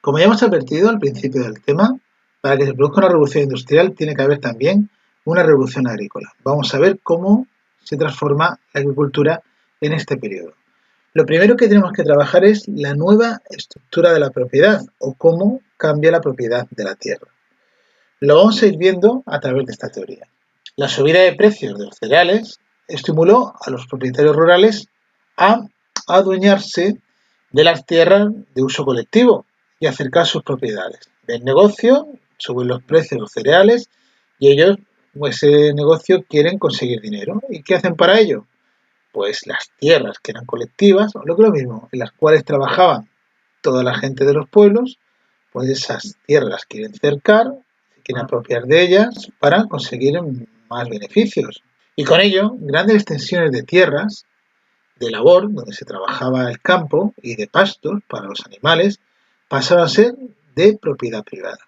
Como ya hemos advertido al principio del tema, para que se produzca una revolución industrial tiene que haber también una revolución agrícola. Vamos a ver cómo se transforma la agricultura en este periodo. Lo primero que tenemos que trabajar es la nueva estructura de la propiedad o cómo cambia la propiedad de la tierra. Lo vamos a ir viendo a través de esta teoría. La subida de precios de los cereales estimuló a los propietarios rurales a adueñarse de las tierras de uso colectivo y acercar sus propiedades. Del negocio, suben los precios de los cereales y ellos, ese negocio, quieren conseguir dinero. ¿Y qué hacen para ello? Pues las tierras que eran colectivas, o lo que es lo mismo, en las cuales trabajaban toda la gente de los pueblos, pues esas tierras las quieren cercar, se quieren apropiar de ellas para conseguir más beneficios. Y con ello, grandes extensiones de tierras de labor, donde se trabajaba el campo, y de pastos para los animales, pasaron a ser de propiedad privada.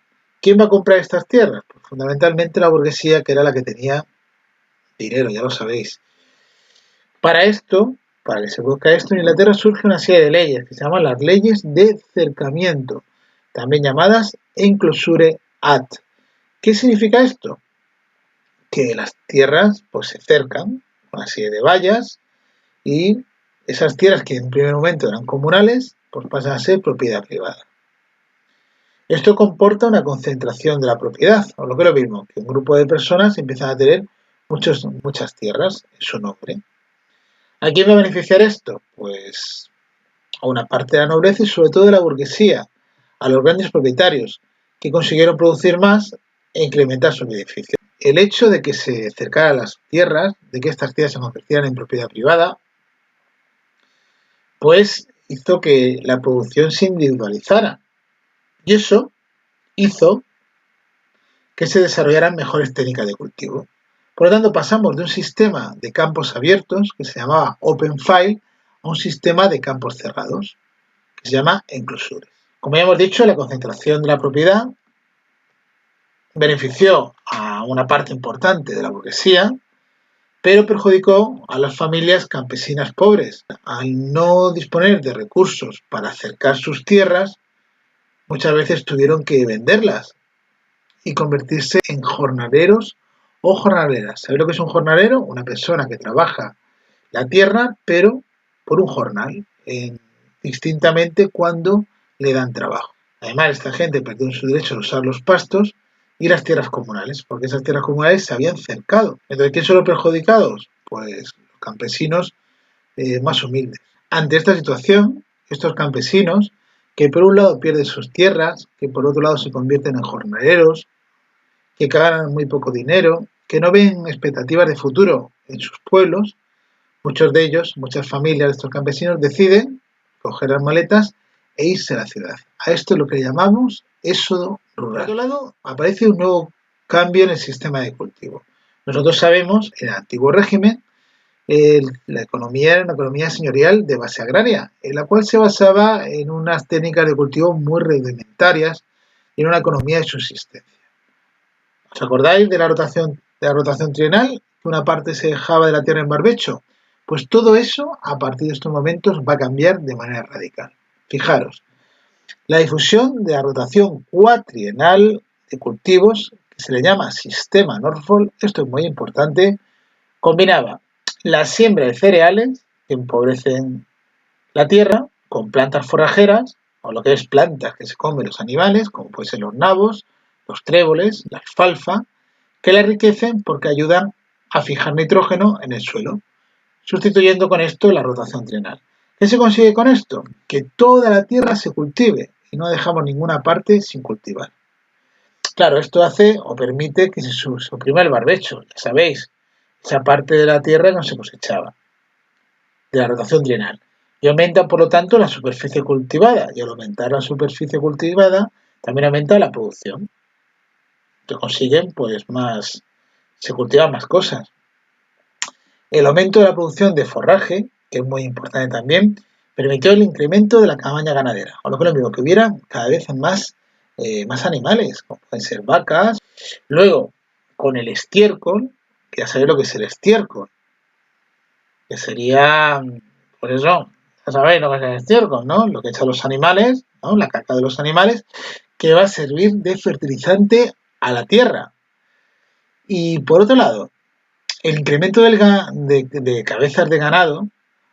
¿Quién va a comprar estas tierras? Pues fundamentalmente la burguesía, que era la que tenía dinero, ya lo sabéis. Para esto, para que se produzca esto, en Inglaterra surge una serie de leyes que se llaman las leyes de cercamiento, también llamadas Enclosure Act. ¿Qué significa esto? Que las tierras pues se cercan con una serie de vallas y esas tierras que en un primer momento eran comunales pues pasan a ser propiedad privada. Esto comporta una concentración de la propiedad, o lo que es lo mismo, que un grupo de personas empiezan a tener muchas tierras en su nombre. ¿A quién va a beneficiar esto? Pues a una parte de la nobleza y sobre todo de la burguesía, a los grandes propietarios, que consiguieron producir más e incrementar sus beneficios. El hecho de que se cercaran las tierras, de que estas tierras se convirtieran en propiedad privada, pues hizo que la producción se individualizara. Y eso hizo que se desarrollaran mejores técnicas de cultivo. Por lo tanto, pasamos de un sistema de campos abiertos, que se llamaba Open File, a un sistema de campos cerrados, que se llama Enclosures. Como ya hemos dicho, la concentración de la propiedad benefició a una parte importante de la burguesía, pero perjudicó a las familias campesinas pobres. Al no disponer de recursos para cercar sus tierras, muchas veces tuvieron que venderlas y convertirse en jornaleros o jornaleras. ¿Sabéis lo que es un jornalero? Una persona que trabaja la tierra, pero por un jornal, distintamente cuando le dan trabajo. Además, esta gente perdió su derecho a usar los pastos y las tierras comunales, porque esas tierras comunales se habían cercado. Entonces, ¿quiénes son los perjudicados? Pues los campesinos más humildes. Ante esta situación, estos campesinos, que por un lado pierden sus tierras, que por otro lado se convierten en jornaleros, que ganan muy poco dinero, que no ven expectativas de futuro en sus pueblos, muchos de ellos, muchas familias de estos campesinos deciden coger las maletas e irse a la ciudad. A esto es lo que llamamos éxodo rural. Por otro lado, aparece un nuevo cambio en el sistema de cultivo. Nosotros sabemos, en el antiguo régimen, la economía era una economía señorial de base agraria, en la cual se basaba en unas técnicas de cultivo muy rudimentarias y en una economía de subsistencia. ¿Os acordáis de la rotación trienal? Que una parte se dejaba de la tierra en barbecho. Pues todo eso, a partir de estos momentos, va a cambiar de manera radical. Fijaros, la difusión de la rotación cuatrienal de cultivos, que se le llama sistema Norfolk, esto es muy importante, combinaba la siembra de cereales, que empobrecen la tierra, con plantas forrajeras, o lo que es plantas que se comen los animales, como pueden ser los nabos, los tréboles, la alfalfa, que la enriquecen porque ayudan a fijar nitrógeno en el suelo, sustituyendo con esto la rotación trienal. ¿Qué se consigue con esto? Que toda la tierra se cultive y no dejamos ninguna parte sin cultivar. Claro, esto hace o permite que se suprima el barbecho, ya sabéis, esa parte de la tierra que no se cosechaba, de la rotación trienal. Y aumenta, por lo tanto, la superficie cultivada. Y al aumentar la superficie cultivada, también aumenta la producción. Se consiguen, pues, se cultivan más cosas. El aumento de la producción de forraje, que es muy importante también, permitió el incremento de la cabaña ganadera. O lo que es lo mismo, que hubiera cada vez más animales, como pueden ser vacas. Luego, con el estiércol, que ya sabéis lo que es el estiércol, que sería, por eso, ya sabéis lo que es el estiércol, ¿no? Lo que echan los animales ¿no? La caca de los animales, que va a servir de fertilizante a la tierra. Y por otro lado, el incremento de cabezas de ganado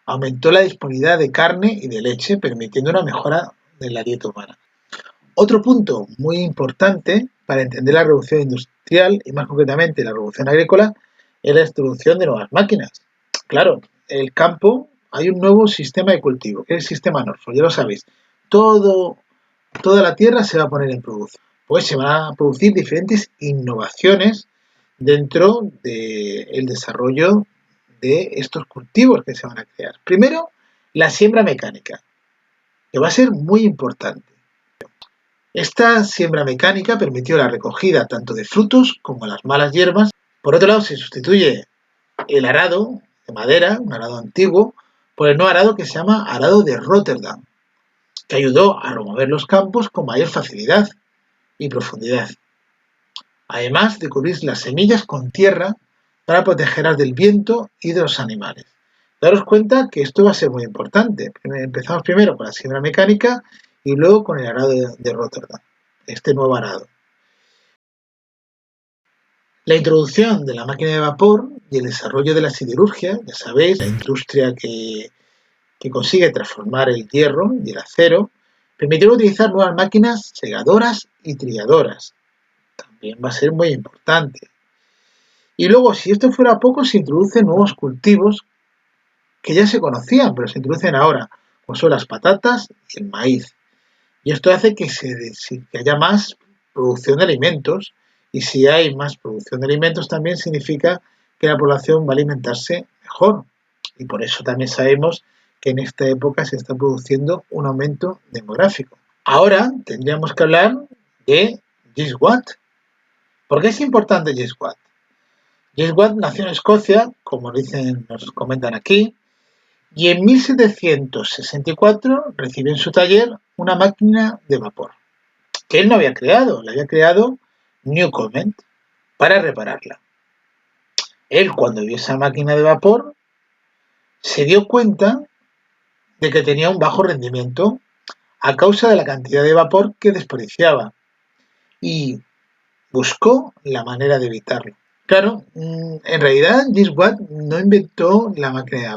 aumentó la disponibilidad de carne y de leche, permitiendo una mejora de la dieta humana. Otro punto muy importante para entender la revolución industrial y más concretamente la revolución agrícola es la introducción de nuevas máquinas. Claro, el campo, hay un nuevo sistema de cultivo, que es el sistema Norfolk, ya lo sabéis. Toda la tierra se va a poner en producción. Pues se van a producir diferentes innovaciones dentro del desarrollo de estos cultivos que se van a crear. Primero, la siembra mecánica, que va a ser muy importante. Esta siembra mecánica permitió la recogida tanto de frutos como las malas hierbas. Por otro lado, se sustituye el arado de madera, un arado antiguo, por el nuevo arado que se llama arado de Rotterdam, que ayudó a remover los campos con mayor facilidad y profundidad. Además de cubrir las semillas con tierra para protegerlas del viento y de los animales. Daros cuenta que esto va a ser muy importante. Empezamos primero con la siembra mecánica y luego con el arado de Rotterdam, este nuevo arado. La introducción de la máquina de vapor y el desarrollo de la siderurgia, ya sabéis, la industria que consigue transformar el hierro y el acero, permitieron utilizar nuevas máquinas segadoras y trilladoras. También va a ser muy importante. Y luego, si esto fuera poco, se introducen nuevos cultivos que ya se conocían, pero se introducen ahora, como son las patatas y el maíz. Y esto hace que haya más producción de alimentos, y si hay más producción de alimentos también significa que la población va a alimentarse mejor. Y por eso también sabemos que en esta época se está produciendo un aumento demográfico. Ahora tendríamos que hablar de James Watt. ¿Por qué es importante James Watt? James Watt nació en Escocia, como nos comentan aquí, y en 1764 recibió en su taller una máquina de vapor, que él no había creado, la había creado Newcomen para repararla. Él, cuando vio esa máquina de vapor, se dio cuenta de que tenía un bajo rendimiento a causa de la cantidad de vapor que desperdiciaba y buscó la manera de evitarlo. Claro, en realidad James Watt no inventó la máquina de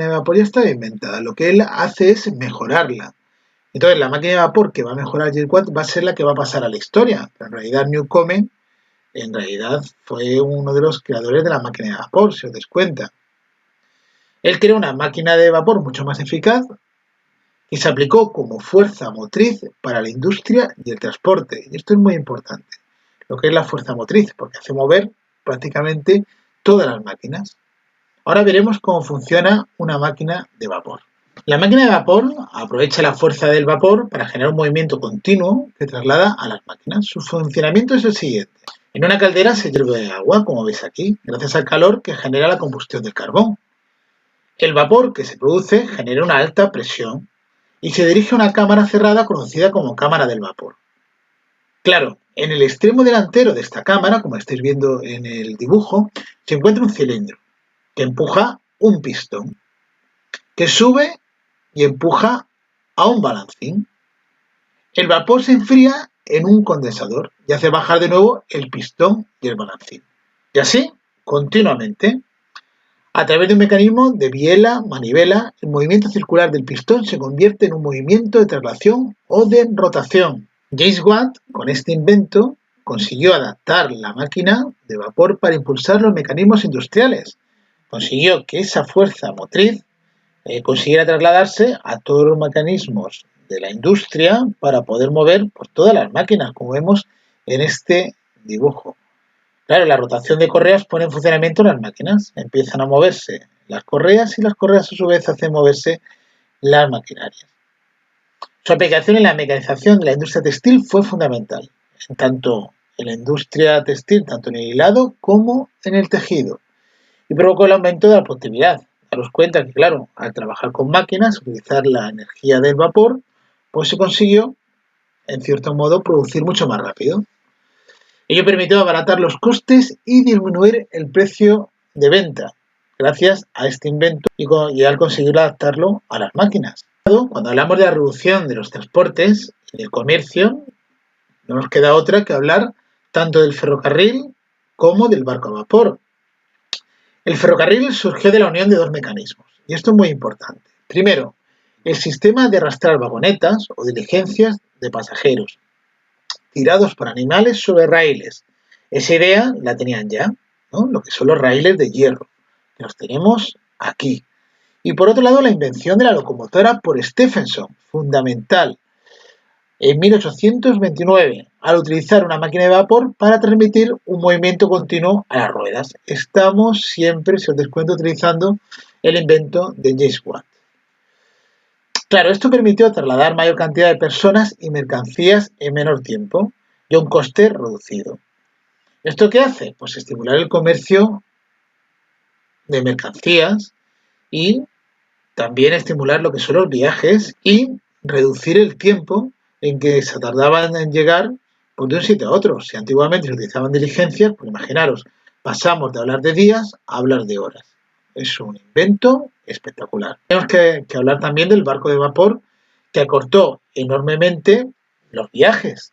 vapor ya estaba inventada, lo que él hace es mejorarla. Entonces la máquina de vapor que va a mejorar James Watt va a ser la que va a pasar a la historia, pero en realidad Newcomen en realidad fue uno de los creadores de la máquina de vapor, si os dais cuenta. Él creó una máquina de vapor mucho más eficaz y se aplicó como fuerza motriz para la industria y el transporte. Y esto es muy importante, lo que es la fuerza motriz, porque hace mover prácticamente todas las máquinas. Ahora veremos cómo funciona una máquina de vapor. La máquina de vapor aprovecha la fuerza del vapor para generar un movimiento continuo que traslada a las máquinas. Su funcionamiento es el siguiente. En una caldera se hierve agua, como veis aquí, gracias al calor que genera la combustión del carbón. El vapor que se produce genera una alta presión y se dirige a una cámara cerrada conocida como cámara del vapor. Claro, en el extremo delantero de esta cámara, como estáis viendo en el dibujo, se encuentra un cilindro que empuja un pistón, que sube y empuja a un balancín. El vapor se enfría en un condensador y hace bajar de nuevo el pistón y el balancín. Y así, continuamente. A través de un mecanismo de biela-manivela, el movimiento circular del pistón se convierte en un movimiento de traslación o de rotación. James Watt, con este invento, consiguió adaptar la máquina de vapor para impulsar los mecanismos industriales. Consiguió que esa fuerza motriz consiguiera trasladarse a todos los mecanismos de la industria para poder mover pues, todas las máquinas, como vemos en este dibujo. Claro, la rotación de correas pone en funcionamiento las máquinas, empiezan a moverse las correas y las correas a su vez hacen moverse las maquinarias. Su aplicación en la mecanización de la industria textil fue fundamental, tanto en la industria textil, tanto en el hilado como en el tejido, y provocó el aumento de la productividad. Daros cuenta que, claro, al trabajar con máquinas, utilizar la energía del vapor, pues se consiguió, en cierto modo, producir mucho más rápido. Ello permitió abaratar los costes y disminuir el precio de venta, gracias a este invento y al conseguir adaptarlo a las máquinas. lado, cuando hablamos de la revolución de los transportes y del comercio, no nos queda otra que hablar tanto del ferrocarril como del barco a vapor. El ferrocarril surgió de la unión de dos mecanismos, y esto es muy importante. Primero, el sistema de arrastrar vagonetas o diligencias de pasajeros, tirados por animales sobre raíles. Esa idea la tenían ya, ¿no? Lo que son los raíles de hierro, que los tenemos aquí. Y por otro lado, la invención de la locomotora por Stephenson, fundamental, en 1829, al utilizar una máquina de vapor para transmitir un movimiento continuo a las ruedas. Estamos siempre, si os des cuenta, utilizando el invento de James Watt. Claro, esto permitió trasladar mayor cantidad de personas y mercancías en menor tiempo y a un coste reducido. ¿Esto qué hace? Pues estimular el comercio de mercancías y también estimular lo que son los viajes y reducir el tiempo en que se tardaban en llegar pues, de un sitio a otro. Si antiguamente se utilizaban diligencias, pues imaginaros, pasamos de hablar de días a hablar de horas. Es un invento espectacular. Tenemos que hablar también del barco de vapor que acortó enormemente los viajes.